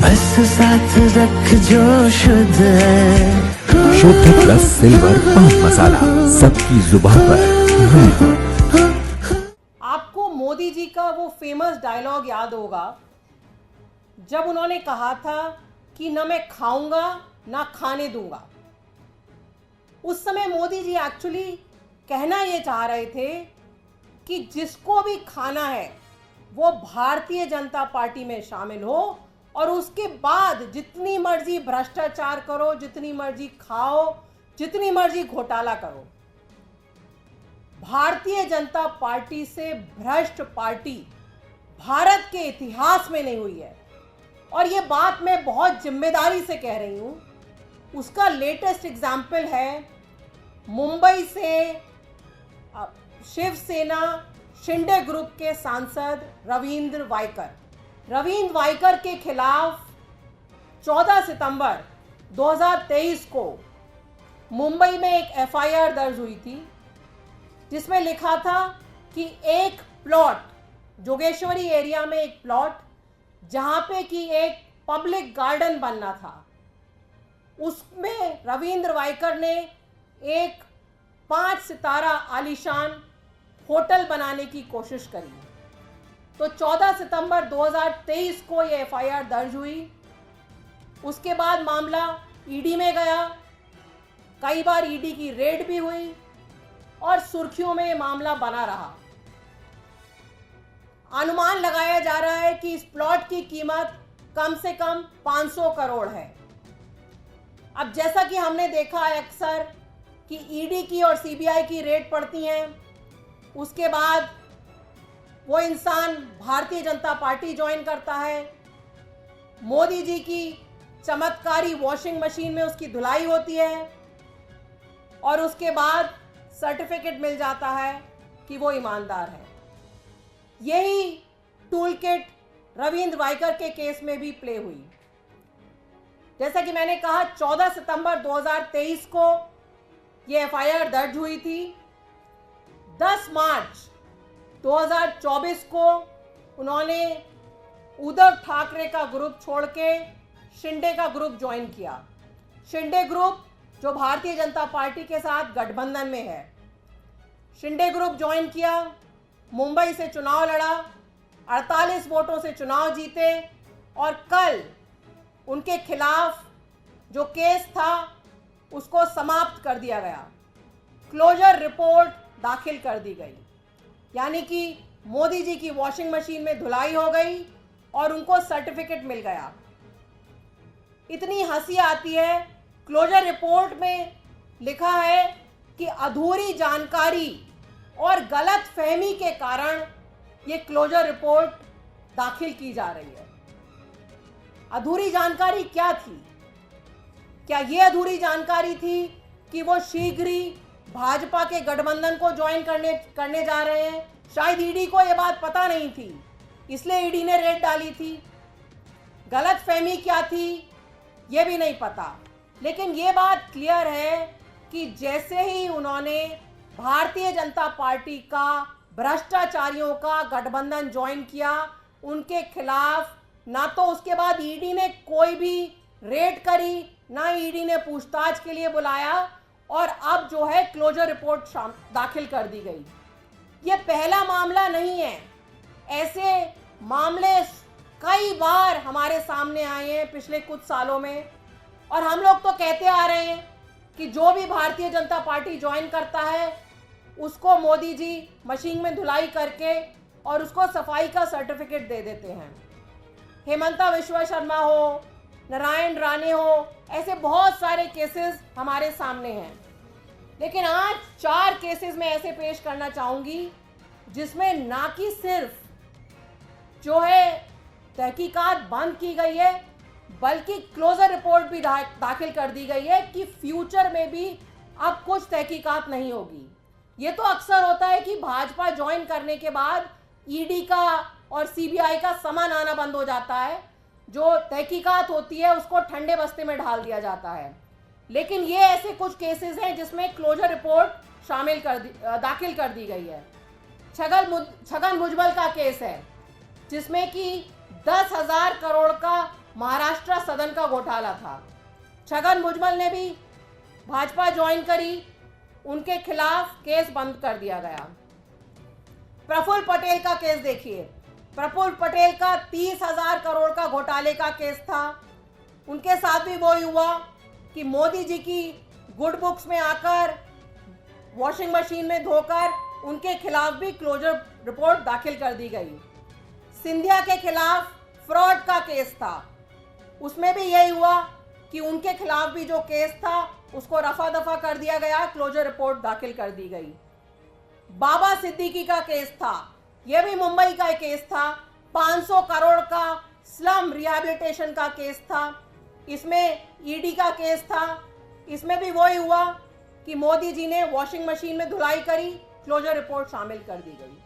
बस साथ रख जो शुद्ध है। शुद्ध प्लस सिल्वर पान मसाला, सबकी जुबान पर महक। आपको मोदी जी का वो फेमस डायलॉग याद होगा जब उन्होंने कहा था कि न मैं खाऊंगा ना खाने दूंगा। उस समय मोदी जी एक्चुअली कहना ये चाह रहे थे कि जिसको भी खाना है वो भारतीय जनता पार्टी में शामिल हो और उसके बाद जितनी मर्जी भ्रष्टाचार करो, जितनी मर्जी खाओ, जितनी मर्जी घोटाला करो। भारतीय जनता पार्टी से भ्रष्ट पार्टी भारत के इतिहास में नहीं हुई है और ये बात मैं बहुत जिम्मेदारी से कह रही हूँ। उसका लेटेस्ट एग्जाम्पल है मुंबई से शिवसेना शिंदे ग्रुप के सांसद रविंद्र वाइकर के खिलाफ 14 सितंबर 2023 को मुंबई में एक एफआईआर दर्ज हुई थी जिसमें लिखा था कि एक प्लॉट जोगेश्वरी एरिया में एक प्लॉट जहां पे कि एक पब्लिक गार्डन बनना था, उसमें रविंद्र वाइकर ने एक 5 सितारा आलीशान होटल बनाने की कोशिश करी। तो 14 सितंबर 2023 को ये एफआईआर दर्ज हुई। उसके बाद मामला ईडी में गया, कई बार ईडी की रेड भी हुई और सुर्खियों में ये मामला बना रहा। अनुमान लगाया जा रहा है कि इस प्लॉट की कीमत कम से कम 500 करोड़ है। अब जैसा कि हमने देखा है अक्सर कि ईडी की और सीबीआई की रेड पड़ती हैं, उसके बाद वो इंसान भारतीय जनता पार्टी ज्वाइन करता है, मोदी जी की चमत्कारी वॉशिंग मशीन में उसकी धुलाई होती है और उसके बाद सर्टिफिकेट मिल जाता है कि वो ईमानदार है। यही टूल किट रविंद्र वाइकर के केस में भी प्ले हुई। जैसा कि मैंने कहा 14 सितंबर 2023 को ये एफआईआर दर्ज हुई थी। 10 मार्च 2024 को उन्होंने उद्धव ठाकरे का ग्रुप छोड़ के शिंदे का ग्रुप ज्वाइन किया। शिंदे ग्रुप जो भारतीय जनता पार्टी के साथ गठबंधन में है, शिंदे ग्रुप ज्वाइन किया, मुंबई से चुनाव लड़ा, 48 वोटों से चुनाव जीते और कल उनके खिलाफ जो केस था उसको समाप्त कर दिया गया। क्लोजर रिपोर्ट दाखिल कर दी गई, यानी कि मोदी जी की वॉशिंग मशीन में धुलाई हो गई और उनको सर्टिफिकेट मिल गया। इतनी हंसी आती है, क्लोजर रिपोर्ट में लिखा है कि अधूरी जानकारी और गलत फहमी के कारण ये क्लोजर रिपोर्ट दाखिल की जा रही है। अधूरी जानकारी क्या थी? क्या ये अधूरी जानकारी थी कि वो शीघ्र ही भाजपा के गठबंधन को ज्वाइन करने जा रहे हैं? शायद ईडी को ये बात पता नहीं थी, इसलिए ईडी ने रेड डाली थी। गलत फहमी क्या थी ये भी नहीं पता, लेकिन ये बात क्लियर है कि जैसे ही उन्होंने भारतीय जनता पार्टी का भ्रष्टाचारियों का गठबंधन ज्वाइन किया, उनके खिलाफ ना तो उसके बाद ईडी ने कोई भी रेड करी, ना ईडी ने पूछताछ के लिए बुलाया और अब जो है क्लोजर रिपोर्ट दाखिल कर दी गई। ये पहला मामला नहीं है, ऐसे मामले कई बार हमारे सामने आए हैं पिछले कुछ सालों में और हम लोग तो कहते आ रहे हैं कि जो भी भारतीय जनता पार्टी ज्वाइन करता है उसको मोदी जी मशीन में धुलाई करके और उसको सफाई का सर्टिफिकेट दे देते हैं। हेमंता विश्व शर्मा हो, नारायण राणे हो, ऐसे बहुत सारे केसेस हमारे सामने हैं। लेकिन आज 4 केसेस में ऐसे पेश करना चाहूँगी जिसमें ना कि सिर्फ जो है तहकीकात बंद की गई है, बल्कि क्लोजर रिपोर्ट भी दाखिल कर दी गई है कि फ्यूचर में भी अब कुछ तहकीकात नहीं होगी। ये तो अक्सर होता है कि भाजपा ज्वाइन करने के बाद ईडी का और सीबीआई का सामान आना बंद हो जाता है, जो तहकीकात होती है उसको ठंडे बस्ते में ढाल दिया जाता है। लेकिन ये ऐसे कुछ केसेस हैं जिसमें क्लोजर रिपोर्ट दाखिल कर दी गई है। छगन भुजबल का केस है जिसमें कि 10,000 करोड़ का महाराष्ट्र सदन का घोटाला था। छगन भुजबल ने भी भाजपा ज्वाइन करी, उनके खिलाफ केस बंद कर दिया गया। प्रफुल्ल पटेल का केस देखिए, प्रफुल्ल पटेल का 30,000 करोड़ का घोटाले का केस था। उनके साथ भी वो हुआ कि मोदी जी की गुड बुक्स में आकर वॉशिंग मशीन में धोकर उनके खिलाफ भी क्लोजर रिपोर्ट दाखिल कर दी गई। सिंधिया के खिलाफ फ्रॉड का केस था, उसमें भी यही हुआ कि उनके खिलाफ भी जो केस था उसको रफा दफा कर दिया गया, क्लोजर रिपोर्ट दाखिल कर दी गई। बाबा सिद्दीकी का केस था, यह भी मुंबई का केस था, 500 करोड़ का स्लम रिहैबिलिटेशन का केस था। इसमें ईडी का केस था, इसमें भी वही हुआ कि मोदी जी ने वॉशिंग मशीन में धुलाई करी, क्लोजर रिपोर्ट शामिल कर दी गई।